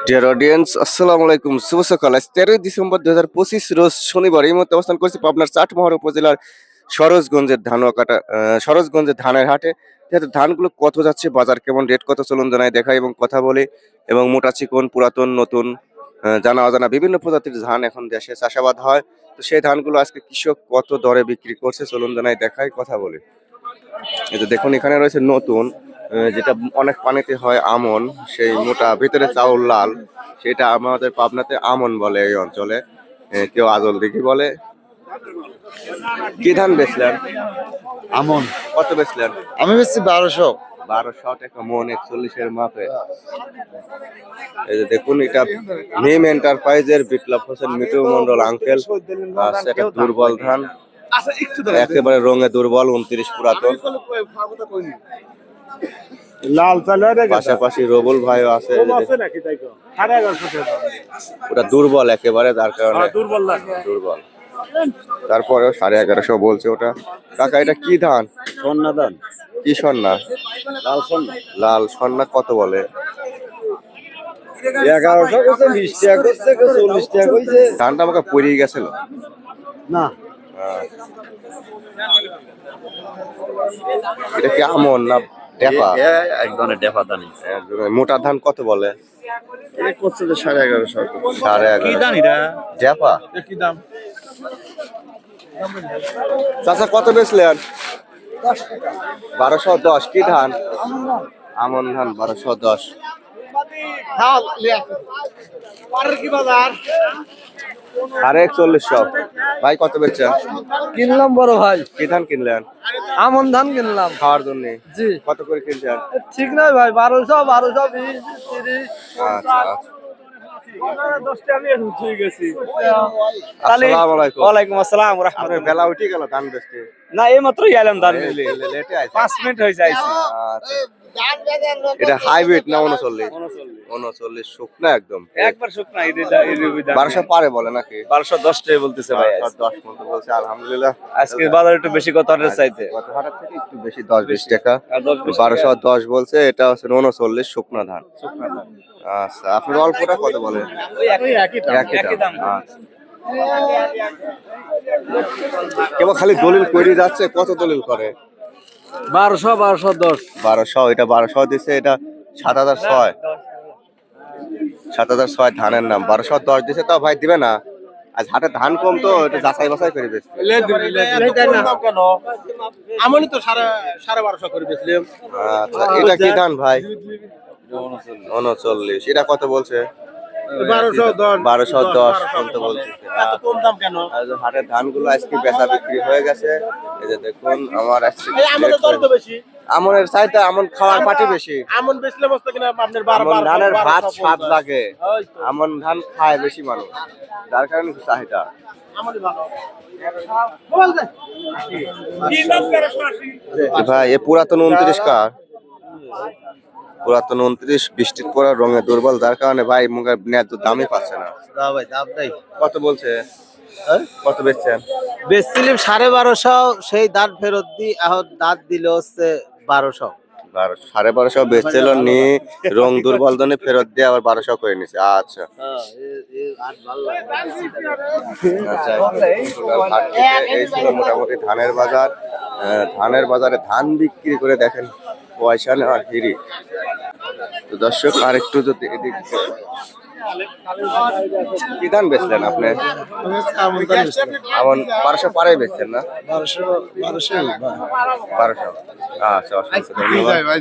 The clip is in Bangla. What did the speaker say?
ডিয়ার অডিয়েন্স, আসসালামু আলাইকুম। শুভ সকাল। আজ 13 ডিসেম্বর 2025 রোজ শনিবার। এই মুহূর্তে অবস্থান করছি পাবনার চাটমোহর উপজেলার সরোজগঞ্জের ধানের হাটে। যেহেতু ধানগুলো কত যাচ্ছে, বাজার কেমন, রেট কত, চলুন জানাই দেখাই এবং কথা বলি। এবং মোটা চিকন, পুরাতন, নতুন, জানা অজানা বিভিন্ন প্রজাতির ধান এখন দেশে চাষাবাদ হয়। তো সেই ধানগুলো আজকে কৃষক কত দরে বিক্রি করছে, চলুন জানাই দেখাই, কথা বলি। এই যে দেখুন, এখানে রয়েছে নতুন, যেটা অনেক পানিতে হয় আমন, সেই মোটা ভিতরে চাউল লাল, সেটা আমাদের পাবনাতে আমন বলে এই অঞ্চলে। কেউ আজল দিঘি বলে। কি ধান বেচলেন? আমন কত বেচলেন? আমি বেশি 1200 টাকা মন, 41-এর মাপে। এই যে দেখুন, এটা মিম এন্টারপ্রাইজের বিপ্লব হোসেন মিটু মন্ডল আঙ্কেল। সেটা দুর্বল ধান, একেবারে রঙে দুর্বল, 29 পুরাতন। লাল চালের পাশাপাশি রবুল ভাইও আছে। ওটা দুর্বল একেবারে, যার কারণে দুর্বল। তারপরেও 1150 বলছে ওটা। কাকা, এটা কি ধান? সন্না ধান। কি সন্না? লাল সন্না। লাল সন্না কত বলে? 1100 কইছে, 20 টাকা কইছে, 40 টাকা কইছে। ধানটা আমাকে পড়িয়ে গেছিল না, এটা কি আমন না ডেপা? এক ধরনের ডেফা ধান। মোটা ধান কত বলে? এই করছে যে 1150 1150। কি ধান এটা? ডেপা কি দাম? চাচা কত বেচলেন? 1210। কি ধান? আমন ধান 1210। সাড়ে 4100। ভাই কত বেচছেন? কিনলাম বড় ভাই, কি ধান কিনলেন? আমন ধান কিনলাম। খাওয়ার জন্য? জি। কত করে কিনছেন? ঠিক নয় ভাই, 1200, 20, 30। আচ্ছা আচ্ছা। তাহলে আসসালামু আলাইকুম। ওয়ালাইকুম আসসালাম আপনার রাহমাতুল্লাহ। বেলা উঠে গেল ধান বেচতে? না, এই মাত্রই এলাম ধান নিতে। লেটে আছে। 5 মিনিট হয়েছে আইছি। আচ্ছা। এটা হাইব্রিড না 39? 39 শুকনা একদম। একবার শুকনা এই 1200 পারে বলে নাকি? 1210 টাকা বলতেছে ভাই। 1210 মত বলছে। আলহামদুলিল্লাহ, আজকে বাজার একটু বেশি কথা চাইতে। গত হাটের থেকে একটু বেশি, 10-20 টাকা। আর 10-20 1210 বলছে। এটা হচ্ছে 39 শুকনা ধান। শুকনা ধান। আচ্ছা, আপনার অল্পটা কত বলে? ওই একই দাম। আচ্ছা। কেবল খালি দলিল করে যাচ্ছে। কত দলিল করে? 1200, 1210। 1200। এটা 1200 দিচ্ছে। এটা 7006। 7006 ধানের নাম। 1210 দিচ্ছে। তাও ভাই দিবে না? আজ হাটে ধান কম, তো এটা যাচাই বাছাই করে বেচবে। আমনি তো 1250 করে বেচলাম। আচ্ছা, এটা কি ধান ভাই? 39। এটা কত বলছে? 1210 বলতে বলছে। এত কম দাম কেন? হাটের ধানগুলো আজকে বেচা বিক্রি হয়ে গেছে। এই যে দেখুন, আমার আজকে এই আমনের দর তো বেশি। আমনের চাইতে আমন খাওয়ার পাটি বেশি। আমন বেচলে মস্ত কিনা আপনার আমন ধানের ভাত স্বাদ 1250। লাগে। আমন ধান খায় বেশি মানুষ, যার কারণে চাহিদা। আমনই ভালো। মোবাইল দে। কি দাম 1380? ভাই, এ পুরাতন 29 কার? পুরাতন 29, বৃষ্টির পরে রঙে দুর্বল, যার কারণে ভাই মুখের ন্যায্য দামই পাচ্ছে না। না ভাই, দাম নাই। কত বলছে? কত বেচছেন? বেচছিলাম 1250, সেই দাঁত ফেরত দি, এখন দাঁত দিল হচ্ছে 1200। 1250 বেচছিল নি, রং দুর্বল জন্য ফেরত দিয়ে আবার 1200 করে নিছে। আচ্ছা আচ্ছা। হাট থেকে এই ছিল মোটামুটি ধানের বাজার। ধানের বাজারে ধান বিক্রি করে দেখেন পয়সা নেওয়ার হিড়ি। তো দর্শক, আর একটু যদি এদিক, কি ধান বেচলেন আপনি? আমন 1200 পারে বেচছেন না? 1200। আচ্ছা, অসংখ্য ধন্যবাদ।